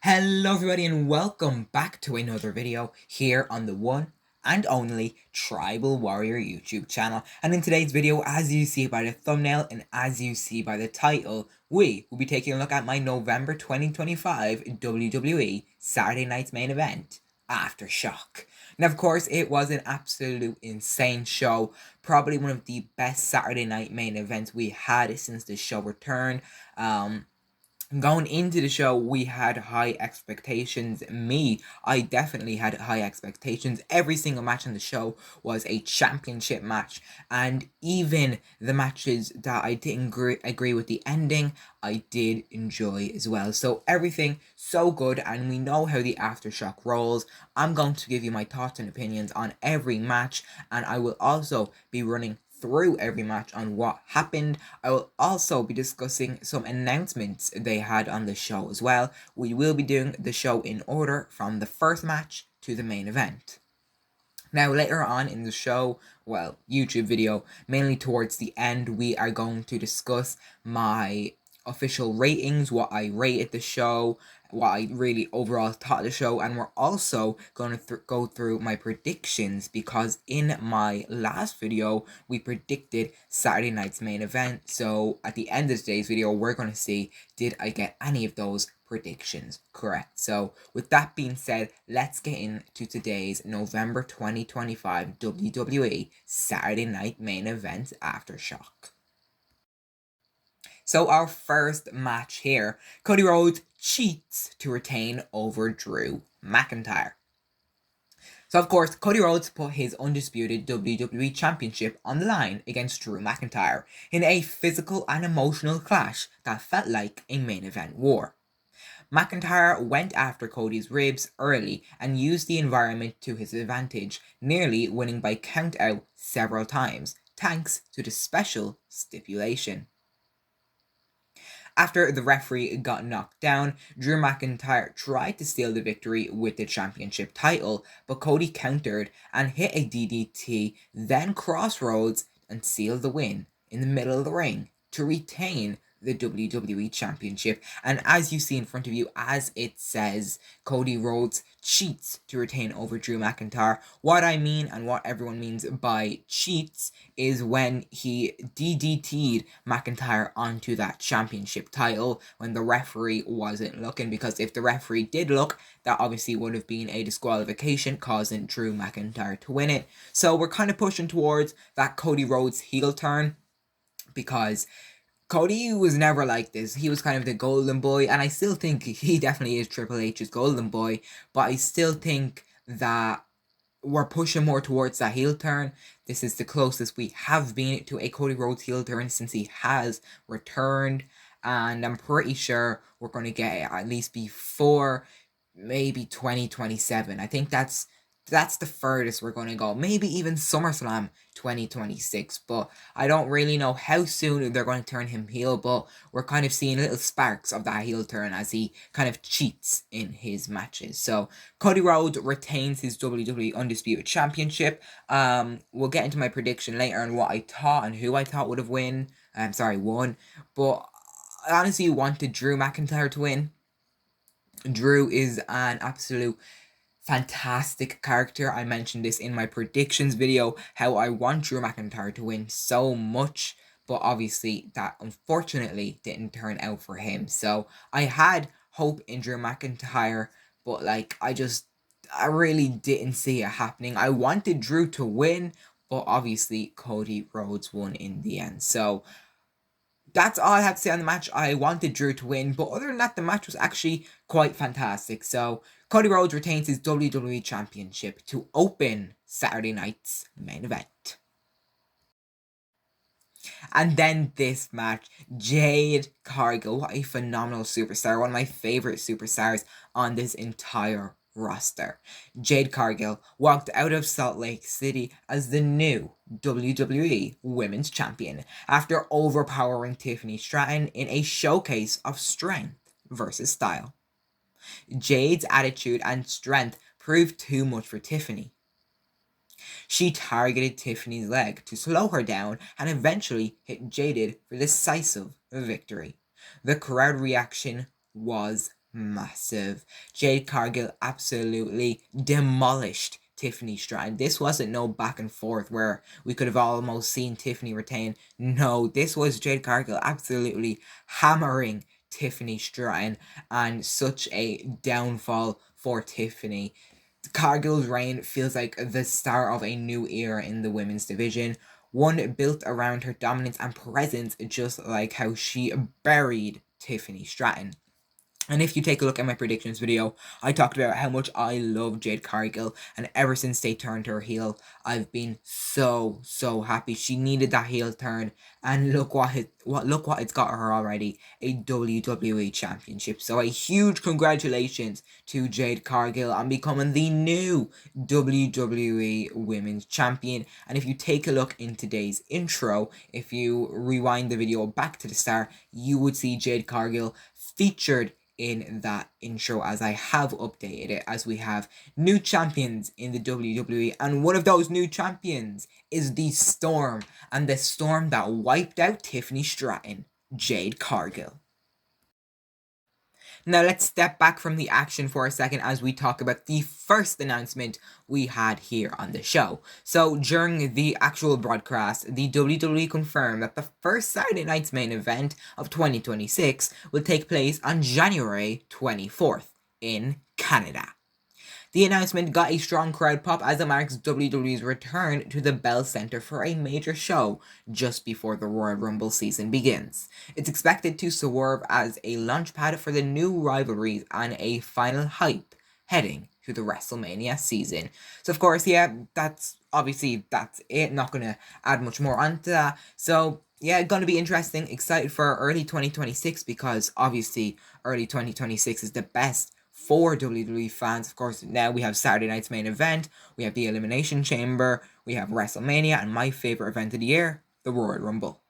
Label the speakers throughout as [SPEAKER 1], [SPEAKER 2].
[SPEAKER 1] Hello everybody and welcome back to another video here on the one and only Tribal Warrior YouTube channel. And in today's video, as you see by the thumbnail and as you see by the title, we will be taking a look at my November 2025 WWE Saturday Night's main event, AFTERSHOCK. Now of course it was an absolute insane show, probably one of the best Saturday night main events we had since the show returned. Going into the show, we had high expectations. I definitely had high expectations. Every single match on the show was a championship match, and even the matches that I didn't agree with the ending, I did enjoy as well. So everything so good, and we know how the Aftershock rolls. I'm going to give you my thoughts and opinions on every match, and I will also be running through every match on what happened. I will also be discussing some announcements they had on the show as well. We will be doing the show in order from the first match to the main event. Now later on in the show, well, YouTube video, mainly towards the end, we are going to discuss my official ratings, what I rated the show, what I really overall thought of the show, and we're also going to go through my predictions, because in my last video we predicted Saturday night's main event. So at the end of today's video, we're going to see, did I get any of those predictions correct? So with that being said, let's get into today's November 2025 WWE Saturday night main event, Aftershock. So our first match here, Cody Rhodes cheats to retain over Drew McIntyre. So of course, Cody Rhodes put his undisputed WWE Championship on the line against Drew McIntyre in a physical and emotional clash that felt like a main event war. McIntyre went after Cody's ribs early and used the environment to his advantage, nearly winning by count out several times, thanks to the special stipulation. After the referee got knocked down, Drew McIntyre tried to steal the victory with the championship title, but Cody countered and hit a DDT, then crossed Rhodes and sealed the win in the middle of the ring to retain the WWE Championship. And as you see in front of you, as it says, Cody Rhodes cheats to retain over Drew McIntyre. What I mean, and what everyone means by cheats, is when he DDT'd McIntyre onto that championship title when the referee wasn't looking, because if the referee did look, that obviously would have been a disqualification, causing Drew McIntyre to win it. So we're kind of pushing towards that Cody Rhodes heel turn, because Cody was never like this. He was kind of the golden boy, and I still think he definitely is Triple H's golden boy, but I still think that we're pushing more towards that heel turn. This is the closest we have been to a Cody Rhodes heel turn since he has returned, and I'm pretty sure we're going to get it at least before maybe 2027. I think that's the furthest we're going to go. Maybe even SummerSlam 2026. But I don't really know how soon they're going to turn him heel. But we're kind of seeing little sparks of that heel turn as he kind of cheats in his matches. So Cody Rhodes retains his WWE Undisputed Championship. We'll get into my prediction later on what I thought and who I thought would have won. But I honestly wanted Drew McIntyre to win. Drew is an absolute fantastic character. I mentioned this in my predictions video, how I want Drew McIntyre to win so much, but obviously that unfortunately didn't turn out for him. So I had hope in Drew McIntyre, but I really didn't see it happening. I wanted Drew to win, but obviously Cody Rhodes won in the end. So that's all I had to say on the match. I wanted Drew to win, but other than that, the match was actually quite fantastic. So Cody Rhodes retains his WWE Championship to open Saturday night's main event. And then this match, Jade Cargill, what a phenomenal superstar, one of my favorite superstars on this entire roster. Jade Cargill walked out of Salt Lake City as the new WWE Women's Champion after overpowering Tiffany Stratton in a showcase of strength versus style. Jade's attitude and strength proved too much for Tiffany. She targeted Tiffany's leg to slow her down and eventually hit Jade for decisive victory. The crowd reaction was massive. Jade Cargill absolutely demolished Tiffany Stratton. This wasn't no back and forth where we could have almost seen Tiffany retain. No, this was Jade Cargill absolutely hammering Tiffany Stratton, and such a downfall for Tiffany. Cargill's reign feels like the start of a new era in the women's division, one built around her dominance and presence, just like how she buried Tiffany Stratton. And if you take a look at my predictions video, I talked about how much I love Jade Cargill, and ever since they turned her heel, I've been so happy. She needed that heel turn, and look what it's got her already, a WWE championship. So a huge congratulations to Jade Cargill on becoming the new WWE Women's Champion. And if you take a look in today's intro, if you rewind the video back to the start, you would see Jade Cargill featured in that intro, as I have updated it, as we have new champions in the WWE, and one of those new champions is the Storm, and the Storm that wiped out Tiffany Stratton, Jade Cargill. Now let's step back from the action for a second as we talk about the first announcement we had here on the show. So during the actual broadcast, the WWE confirmed that the first Saturday night's main event of 2026 will take place on January 24th in Canada. The announcement got a strong crowd pop as it marks WWE's return to the Bell Center for a major show just before the Royal Rumble season begins. It's expected to serve as a launchpad for the new rivalries and a final hype heading to the WrestleMania season. So of course, yeah, that's it. Not gonna add much more onto that. So yeah, gonna be interesting. Excited for early 2026 because obviously early 2026 is the best for WWE fans. Of course, now we have Saturday night's main event, we have the Elimination Chamber, we have WrestleMania, and my favorite event of the year, the Royal Rumble.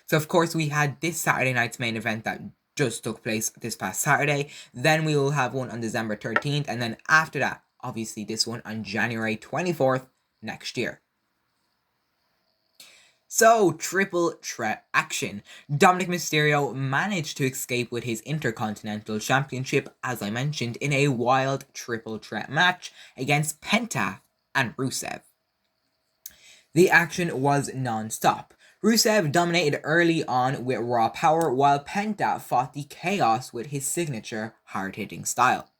[SPEAKER 1] So of course, we had this Saturday night's main event that just took place this past Saturday. Then we will have one on December 13th, and then after that, obviously this one on January 24th next year. So, triple threat action. Dominic Mysterio managed to escape with his Intercontinental Championship, as I mentioned, in a wild triple threat match against Penta and Rusev. The action was non-stop. Rusev dominated early on with raw power, while Penta fought the chaos with his signature hard-hitting style.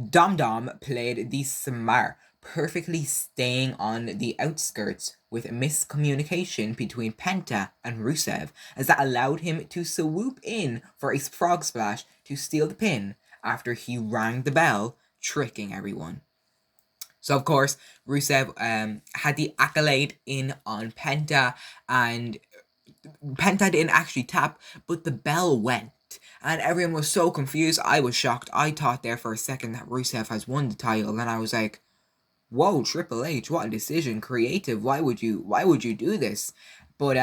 [SPEAKER 1] Dom played the smart, perfectly staying on the outskirts with miscommunication between Penta and Rusev, as that allowed him to swoop in for a frog splash to steal the pin after he rang the bell, tricking everyone. So of course, Rusev had the accolade in on Penta, and Penta didn't actually tap, but the bell went. And everyone was so confused. I was shocked. I thought there for a second that Rusev has won the title, and I was like, whoa, Triple H, what a decision. Creative. Why would you do this? But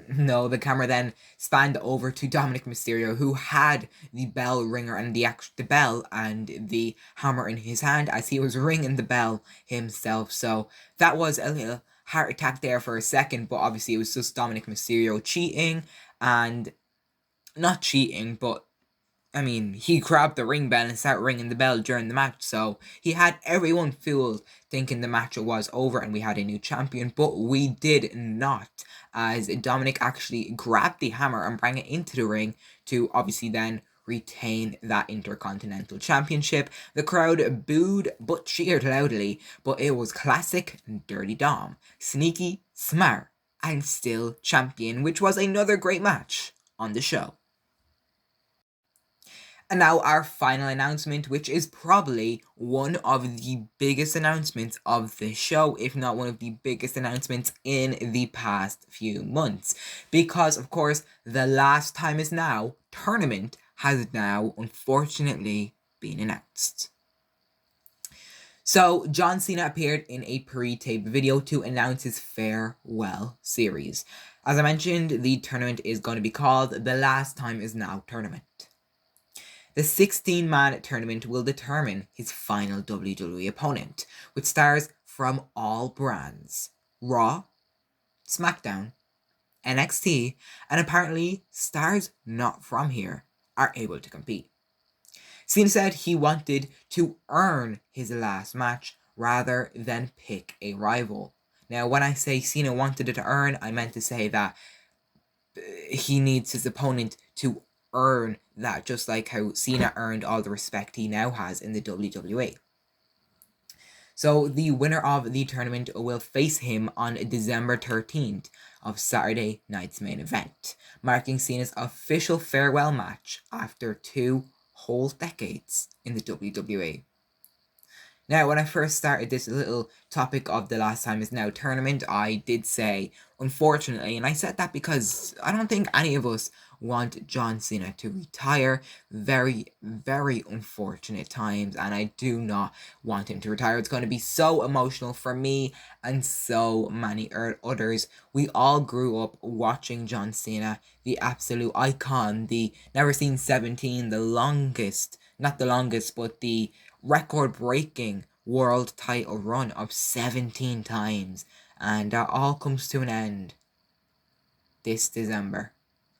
[SPEAKER 1] no, the camera then spanned over to Dominic Mysterio, who had the bell ringer and the bell and the hammer in his hand as he was ringing the bell himself. So that was a little heart attack there for a second, but obviously it was just Dominic Mysterio cheating, and not cheating, but I mean, he grabbed the ring bell and started ringing the bell during the match, so he had everyone fooled thinking the match was over and we had a new champion, but we did not, as Dominic actually grabbed the hammer and brought it into the ring to obviously then retain that Intercontinental Championship. The crowd booed but cheered loudly, but it was classic Dirty Dom. Sneaky, smart, and still champion, which was another great match on the show. And now our final announcement, which is probably one of the biggest announcements of the show, if not one of the biggest announcements in the past few months. Because, of course, the Last Time Is Now tournament has now, unfortunately, been announced. So, John Cena appeared in a pre-taped video to announce his farewell series. As I mentioned, the tournament is going to be called the Last Time Is Now Tournament. The 16-man tournament will determine his final WWE opponent, with stars from all brands: Raw, SmackDown, NXT, and apparently stars not from here are able to compete. Cena said he wanted to earn his last match rather than pick a rival. Now, when I say Cena wanted it to earn, I meant to say that he needs his opponent to earn that, just like how Cena earned all the respect he now has in the WWE. So the winner of the tournament will face him on December 13th of Saturday night's main event, marking Cena's official farewell match after 2 whole decades in the WWE. Now, when I first started this little topic of the Last Time Is Now tournament, I did say, unfortunately, and I said that because I don't think any of us want John Cena to retire. Very, very unfortunate times, and I do not want him to retire. It's going to be so emotional for me and so many others. We all grew up watching John Cena, the absolute icon, the Never Seen 17, the longest, not the longest, but the record-breaking world title run of 17 times, and that all comes to an end this December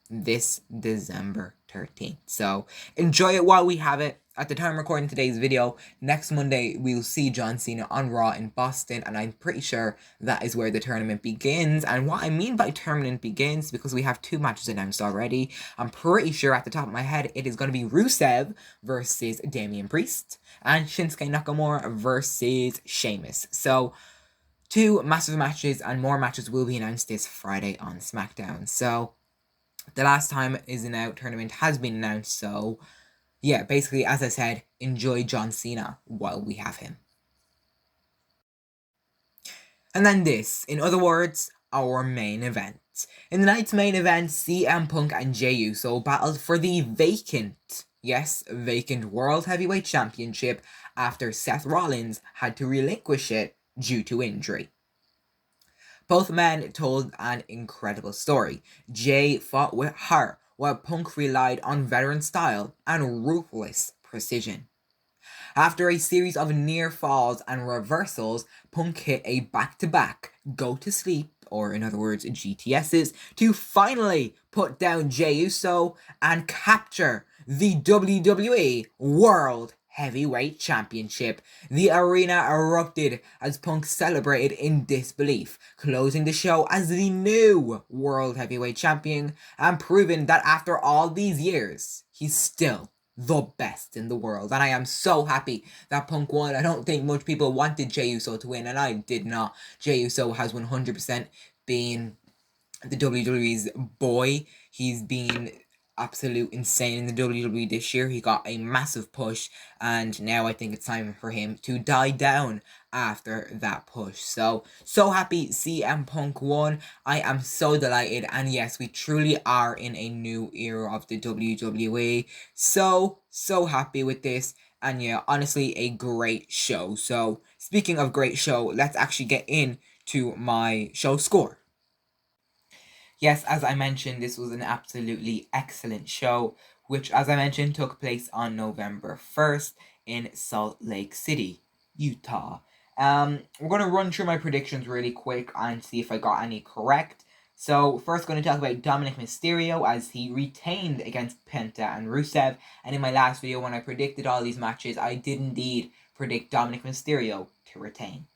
[SPEAKER 1] 13th. So enjoy it while we have it. At the time of recording today's video, next Monday we'll see John Cena on Raw in Boston, and I'm pretty sure that is where the tournament begins. And what I mean by tournament begins, because we have 2 matches announced already, I'm pretty sure at the top of my head it is going to be Rusev versus Damian Priest and Shinsuke Nakamura versus Sheamus. So 2 massive matches, and more matches will be announced this Friday on SmackDown. So the Last Time Is Now tournament has been announced, so yeah, basically, as I said, enjoy John Cena while we have him. And then this, in other words, our main event. In the night's main event, CM Punk and Jey Uso battled for the vacant, yes, vacant World Heavyweight Championship after Seth Rollins had to relinquish it due to injury. Both men told an incredible story. Jey fought with heart, while Punk relied on veteran style and ruthless precision. After a series of near falls and reversals, Punk hit a back-to-back go-to-sleep, or in other words, GTSs, to finally put down Jey Uso and capture the WWE World Heavyweight Championship. The arena erupted as Punk celebrated in disbelief, closing the show as the new World Heavyweight Champion and proving that after all these years, he's still the best in the world. And I am so happy that Punk won. I don't think much people wanted Jey Uso to win, and I did not. Jey Uso has 100% been the WWE's boy. He's been absolute insane in the WWE this year. He got a massive push, and now I think it's time for him to die down after that push. So happy CM Punk won. I am so delighted, and yes, we truly are in a new era of the WWE. So happy with this, and yeah, honestly, a great show. So speaking of great show, let's actually get into my show score. Yes, as I mentioned, this was an absolutely excellent show, which, as I mentioned, took place on November 1st in Salt Lake City, Utah. We're going to run through my predictions really quick and see if I got any correct. So, first going to talk about Dominic Mysterio, as he retained against Penta and Rusev. And in my last video, when I predicted all these matches, I did indeed predict Dominic Mysterio to retain.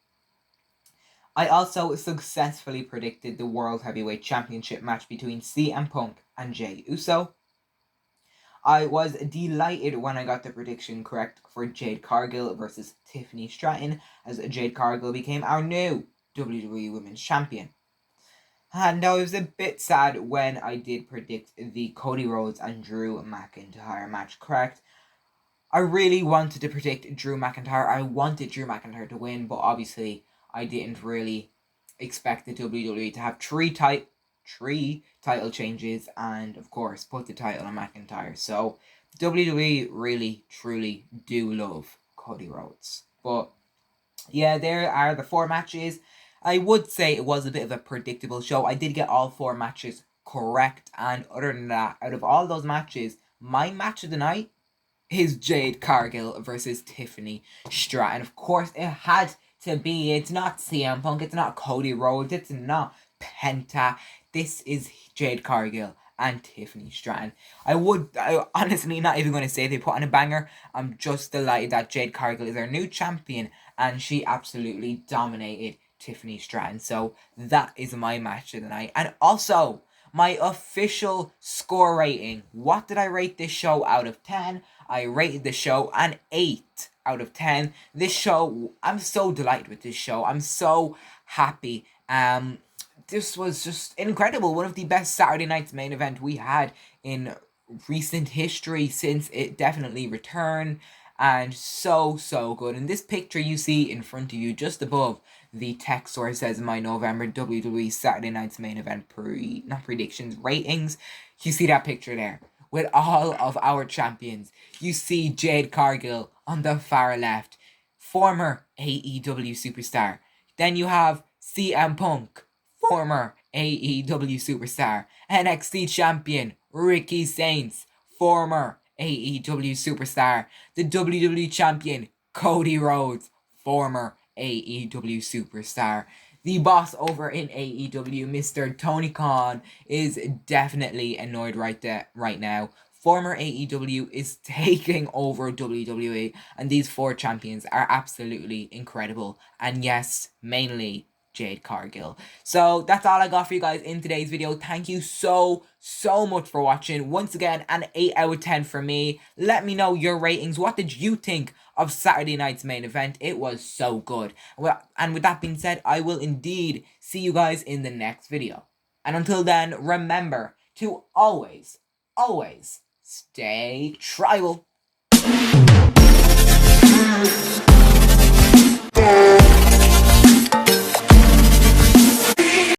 [SPEAKER 1] I also successfully predicted the World Heavyweight Championship match between CM Punk and Jey Uso. I was delighted when I got the prediction correct for Jade Cargill versus Tiffany Stratton, as Jade Cargill became our new WWE Women's Champion. And I was a bit sad when I did predict the Cody Rhodes and Drew McIntyre match correct. I really wanted to predict Drew McIntyre. I wanted Drew McIntyre to win, but obviously I didn't really expect the WWE to have three title changes and, of course, put the title on McIntyre. So, WWE really, truly do love Cody Rhodes. But, yeah, there are the 4 matches. I would say it was a bit of a predictable show. I did get all 4 matches correct. And other than that, out of all those matches, my match of the night is Jade Cargill versus Tiffany Stratton. Of course, it had to be. It's not CM Punk, it's not Cody Rhodes, it's not Penta. This is Jade Cargill and Tiffany Stratton. I honestly not even going to say they put on a banger. I'm just delighted that Jade Cargill is our new champion, and she absolutely dominated Tiffany Stratton. So that is my match of the night. And also, my official score rating. What did I rate this show out of 10? I rated the show an 8 out of 10. This show, I'm so delighted with this show. I'm so happy. This was just incredible. One of the best Saturday night's main event we had in recent history since it definitely returned. And so good. And this picture you see in front of you, just above the text where it says my November WWE Saturday night's main event not predictions, ratings. You see that picture there with all of our champions. You see Jade Cargill on the far left, former AEW superstar. Then you have CM Punk, former AEW superstar. NXT champion Ricky Saints, former AEW superstar. The WWE champion Cody Rhodes, former AEW superstar. The boss over in AEW, Mr. Tony Khan, is definitely annoyed right now. Former AEW is taking over WWE, and these 4 champions are absolutely incredible. And yes, mainly Jade Cargill. So that's all I got for you guys in today's video. Thank you so much for watching. Once again, an 8 out of 10 for me. Let me know your ratings. What did you think of Saturday night's main event? It was so good. Well, and with that being said, I will indeed see you guys in the next video. And until then, remember to always stay tribal.